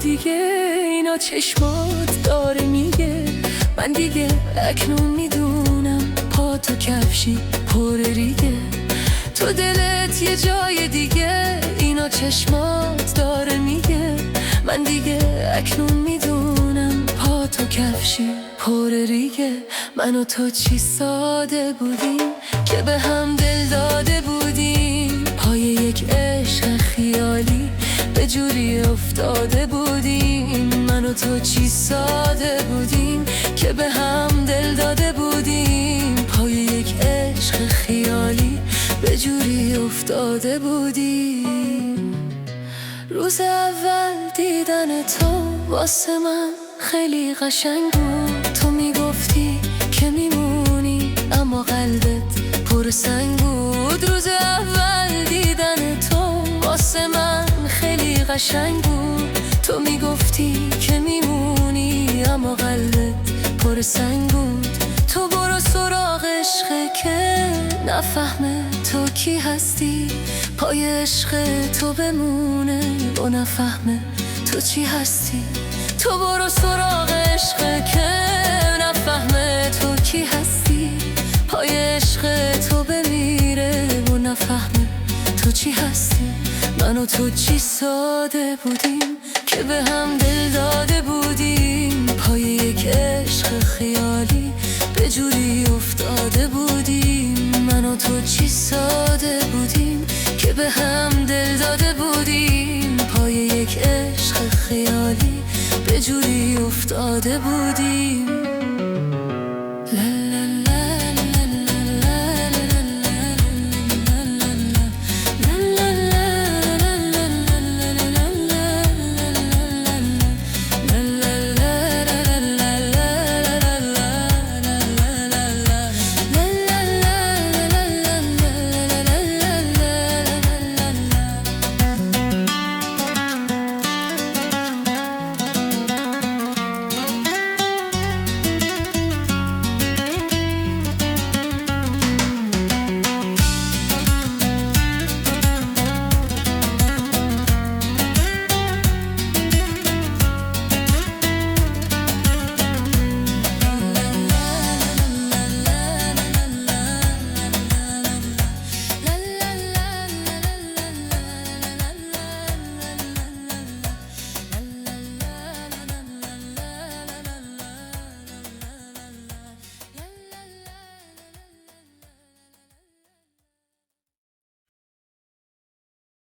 دیگه اینا چشمات داره میگه. من دیگه اکنون میدونم پا تو کفشی پر ریگه. تو دلت یه جای دیگه اینا چشمات داره میگه. من دیگه اکنون میدونم پا تو کفشی پر ریگه. من و تو چی ساده بودیم که به هم دل داده بودیم. پای یک عشق خیالی به جوری افتاده بودیم. من و تو چی ساده بودیم که به هم دل داده بودیم. پای یک عشق خیالی به جوری افتاده بودیم. روز اول دیدن تو واسه من خیلی قشنگ بود. تو میگفتی که میمونی اما قلبت پر سنگ بود. روز اول دیدن تو واسه من خیلی قشنگ بود. تو میگفتی که میمونی اما قلبت پر سنگ بود. تو برو سراغ عشق که نفهمه تو کی هستی. پای عشق تو بمونه و نفهمه تو چی هستی. تو برو سراغ عشق که نفهمه تو کی هستی. پای عشق تو بمیره و نفهمه تو چی هستی. من و تو چی ساده بودیم که به هم دل داده بودیم. پای یک عشق خیالی به جوری افتاده بودیم. من و تو چی ساده بودیم که به هم دل داده بودیم. پای یک عشق خیالی به جوری افتاده بودیم.